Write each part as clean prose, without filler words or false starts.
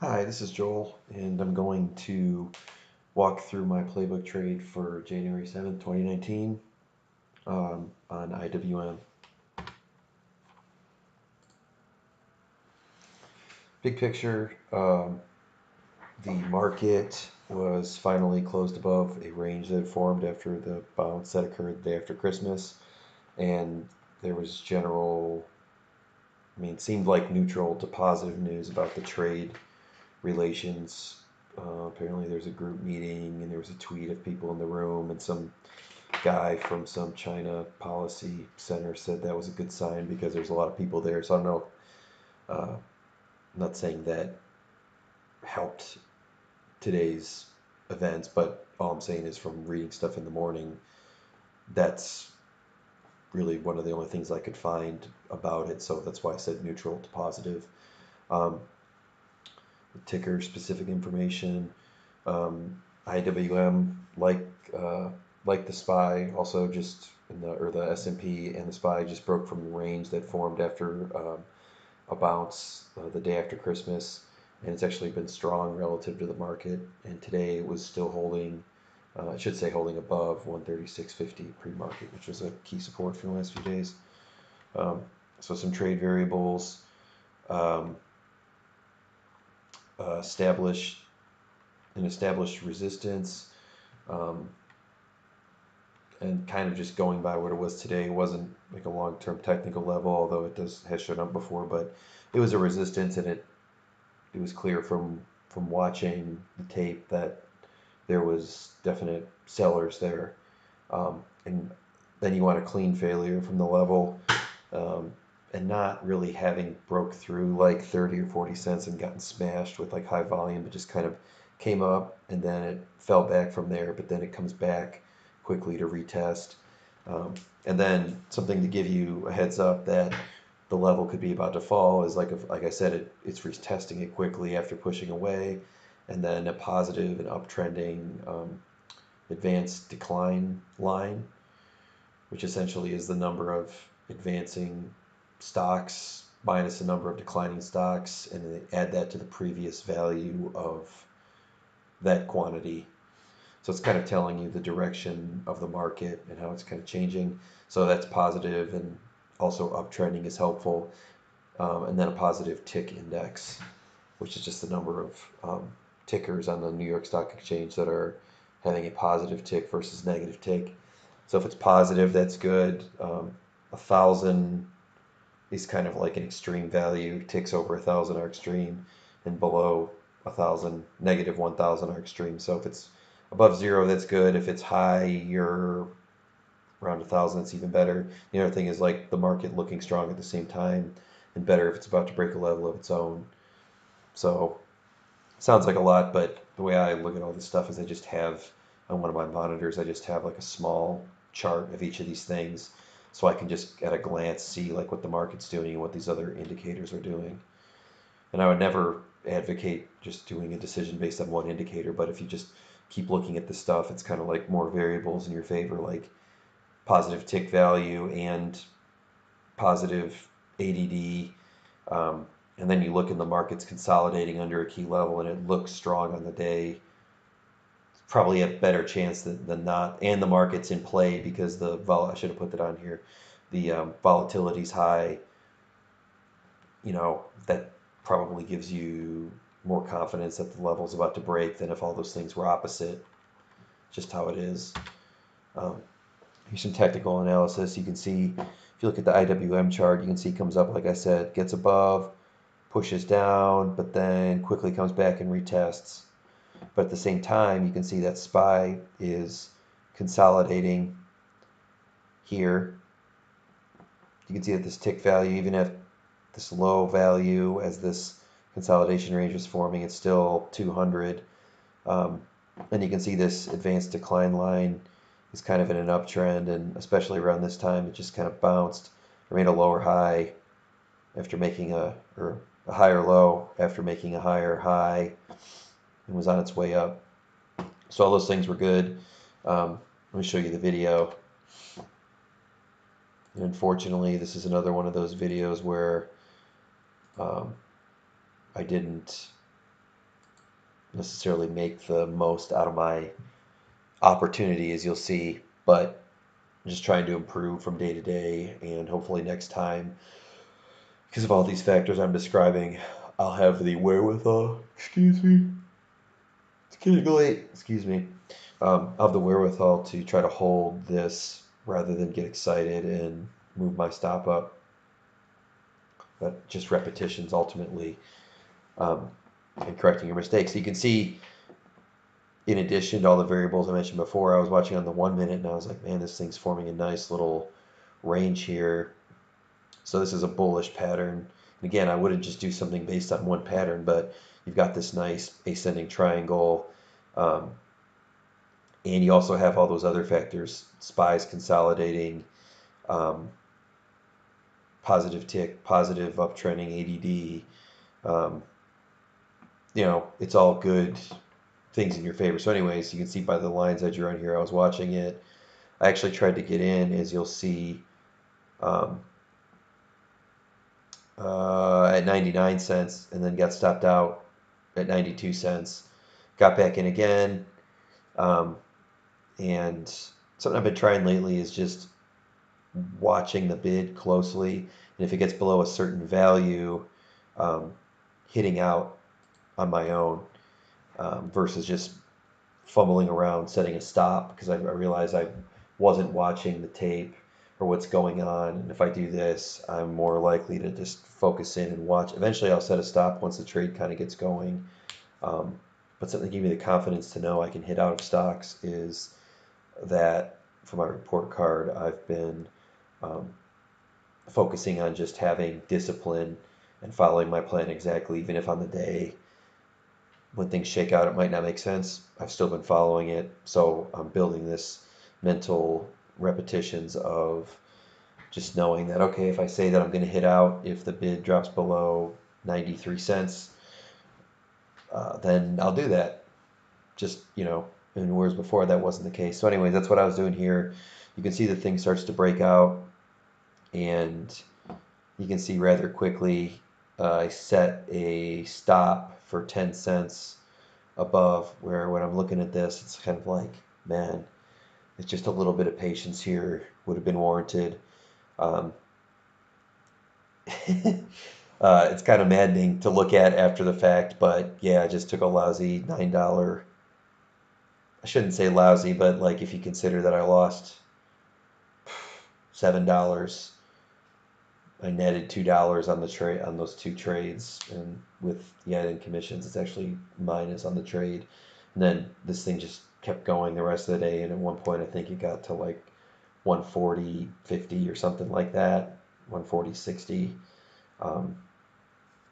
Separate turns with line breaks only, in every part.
Hi, this is Joel, and I'm going to walk through my playbook trade for January 7th, 2019 on IWM. Big picture, the market was finally closed above a range that formed after the bounce that occurred the day after Christmas, and there was general, it seemed like neutral to positive news about the trade relations. Apparently, there's a group meeting, and there was a tweet of people in the room, and some guy from some China policy center said that was a good sign because there's a lot of people there. So I don't know. I'm not saying that helped today's events, but all I'm saying is from reading stuff in the morning, that's really one of the only things I could find about it. So that's why I said neutral to positive. Um, Ticker specific information. IWM like the SPY also just the S&P and the SPY just broke from the range that formed after a bounce the day after Christmas, and it's actually been strong relative to the market. And today it was still holding, I should say holding above 136.50 pre-market, which was a key support for the last few days. Um, so some trade variables. Um, established an established resistance, um, and kind of just going by what it was today. It wasn't like a long-term technical level, although has shown up before, but it was a resistance, and it was clear from watching the tape that there was definite sellers there, and then you want a clean failure from the level, um, and not really having broke through like 30 or 40 cents and gotten smashed with like high volume, but just kind of came up and then it fell back from there, but then it comes back quickly to retest. And then something to give you a heads up that the level could be about to fall is like I said, it's retesting it quickly after pushing away, and then a positive and uptrending advanced decline line, which essentially is the number of advancing stocks minus the number of declining stocks, and then add that to the previous value of that quantity. So it's kind of telling you the direction of the market and how it's kind of changing. So that's positive, and also uptrending is helpful. And then a positive tick index, which is just the number of tickers on the New York Stock Exchange that are having a positive tick versus negative tick. So if it's positive, that's good. 1,000 is kind of like an extreme value. Ticks over 1,000 are extreme, and below 1,000, negative 1,000 are extreme. So if it's above zero, that's good. If it's high, you're around 1,000, it's even better. The other thing is like the market looking strong at the same time, and better if it's about to break a level of its own. So sounds like a lot, but the way I look at all this stuff is I just have on one of my monitors, I just have like a small chart of each of these things, so I can just at a glance see like what the market's doing and what these other indicators are doing. And I would never advocate just doing a decision based on one indicator, but if you just keep looking at the stuff, it's kind of like more variables in your favor, like positive tick value and positive ADD. And then you look in the market's consolidating under a key level and it looks strong on the day, probably a better chance than not. And the market's in play because I should have put that on here. The volatility's high. That probably gives you more confidence that the level's about to break than if all those things were opposite. Just how it is. Um, Here's some technical analysis. You can see, if you look at the IWM chart, you can see it comes up, like I said, gets above, pushes down, but then quickly comes back and retests. But at the same time, you can see that SPY is consolidating here. You can see that this tick value, even at this low value, as this consolidation range is forming, it's still 200. And you can see this advanced decline line is kind of in an uptrend, and especially around this time, it just kind of bounced, or made a lower high after making or a higher low after making a higher high, and was on its way up. So all those things were good. Let me show you the video. And unfortunately, this is another one of those videos where I didn't necessarily make the most out of my opportunity, as you'll see, but I'm just trying to improve from day to day, and hopefully next time, because of all these factors I'm describing, I'll have the wherewithal. Excuse me. It's getting late. Excuse me. I'll have the wherewithal to try to hold this rather than get excited and move my stop up. But just repetitions ultimately, um, and correcting your mistakes. So you can see, in addition to all the variables I mentioned before, I was watching on the 1 minute and I was like, man, this thing's forming a nice little range here. So this is a bullish pattern. And again, I wouldn't just do something based on one pattern, but you've got this nice ascending triangle. Um, and you also have all those other factors, SPYs consolidating, um, positive tick, positive uptrending ADD. Um, it's all good things in your favor. So anyways, you can see by the lines I drew on here, I was watching it. I actually tried to get in, as you'll see, um, at 99 cents and then got stopped out at 92 cents. Got back in again. Um, and something I've been trying lately is just watching the bid closely. And if it gets below a certain value, um, hitting out on my own, versus just fumbling around setting a stop, because I realized I wasn't watching the tape or what's going on. And if I do this, I'm more likely to just focus in and watch. Eventually, I'll set a stop once the trade kind of gets going. But something to give me the confidence to know I can hit out of stocks is that for my report card, I've been um, focusing on just having discipline and following my plan exactly, even if on the day when things shake out, it might not make sense. I've still been following it. So I'm building this mental repetitions of just knowing that, okay, if I say that I'm going to hit out, if the bid drops below 93 cents, then I'll do that. Just, and whereas before that wasn't the case. So anyways, that's what I was doing here. You can see the thing starts to break out, and you can see rather quickly I set a stop for 10 cents above, where when I'm looking at this, it's kind of like, man, it's just a little bit of patience here would have been warranted. Um, it's kind of maddening to look at after the fact, but yeah, I just took a lousy $9. I shouldn't say lousy, but like if you consider that I lost $7, I netted $2 on the trade on those two trades, and with the added commissions, it's actually minus on the trade. And then this thing just kept going the rest of the day, and at one point I think it got to like 140.50 or something like that, 140.60. Um,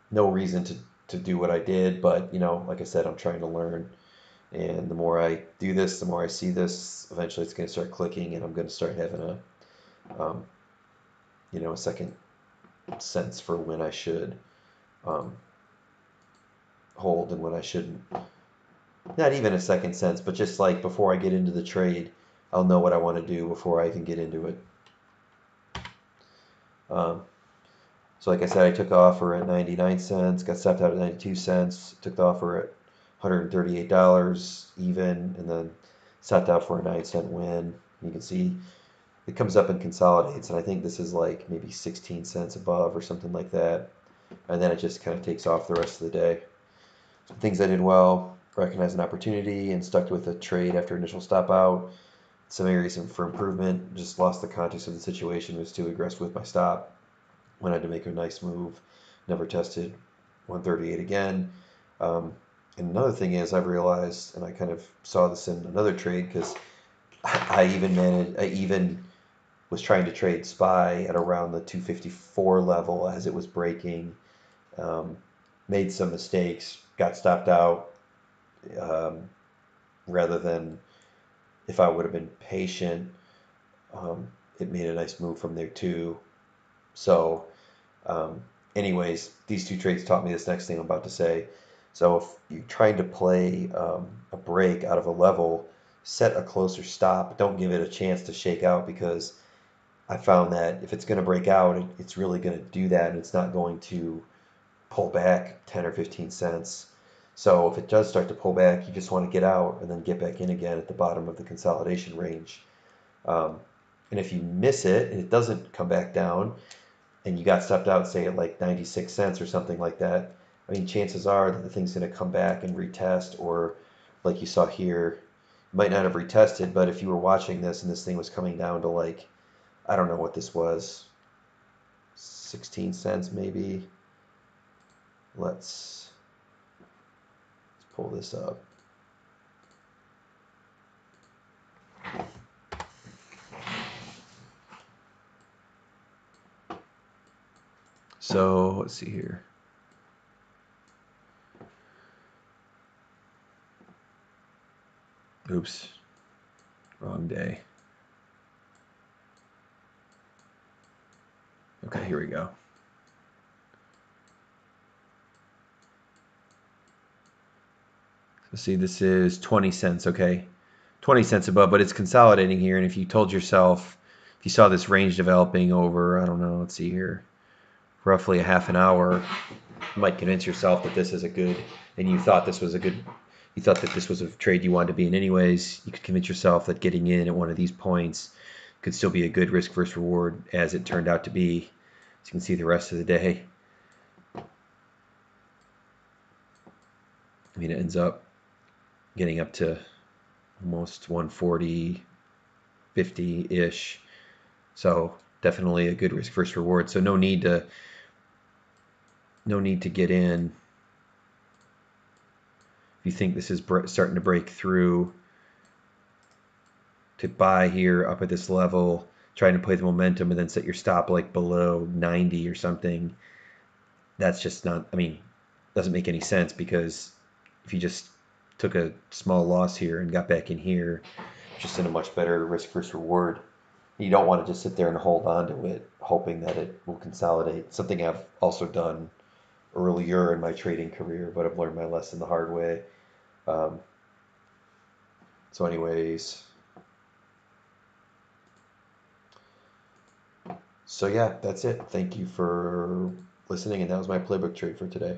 no reason to do what I did, but like I said, I'm trying to learn. And the more I do this, the more I see this, eventually it's going to start clicking, and I'm going to start having a second sense for when I should um, hold and when I shouldn't. Not even a second sense, but just like before I get into the trade, I'll know what I want to do before I even get into it. Um, so like I said, I took the offer at 99 cents, got stopped out at 92 cents, took the offer at $138 even, and then stopped out for a 9-cent win. You can see it comes up and consolidates, and I think this is like maybe 16 cents above or something like that. And then it just kind of takes off the rest of the day. Some things I did well: recognized an opportunity and stuck with a trade after initial stop out. Some areas for improvement: just lost the context of the situation, was too aggressive with my stop when I had to make a nice move. Never tested 138 again. And another thing is, I've realized, and I kind of saw this in another trade, because I even was trying to trade SPY at around the 254 level as it was breaking. Made some mistakes, got stopped out, rather than, if I would have been patient, it made a nice move from there too. So anyways, these two trades taught me this next thing I'm about to say. So if you're trying to play a break out of a level, set a closer stop. Don't give it a chance to shake out, because I found that if it's going to break out, it's really going to do that, and it's not going to pull back 10 or 15 cents. So if it does start to pull back, you just want to get out and then get back in again at the bottom of the consolidation range. And if you miss it and it doesn't come back down and you got stepped out, say at like 96 cents or something like that, I mean, chances are that the thing's going to come back and retest, or like you saw here, might not have retested, but if you were watching this and this thing was coming down to like, I don't know what this was, 16 cents maybe. Let's pull this up. So let's see here. Oops, wrong day. Okay, here we go. So see, this is 20 cents, okay? 20 cents above, but it's consolidating here. And if you told yourself, if you saw this range developing over, I don't know, let's see here, roughly a half an hour, you might convince yourself that this is a good, and you thought this was a good, you thought that this was a trade you wanted to be in anyways, you could convince yourself that getting in at one of these points could still be a good risk versus reward, as it turned out to be. As you can see the rest of the day, I mean, it ends up getting up to almost 140, 50-ish. So definitely a good risk versus reward. So no need to get in. If you think this is starting to break through, to buy here up at this level, trying to play the momentum and then set your stop like below 90 or something. That's just not, I mean, doesn't make any sense, because if you just took a small loss here and got back in here, just in a much better risk versus reward. You don't want to just sit there and hold on to it, hoping that it will consolidate. Something I've also done earlier in my trading career, but I've learned my lesson the hard way. So anyways, so yeah, that's it. Thank you for listening, and that was my playbook trade for today.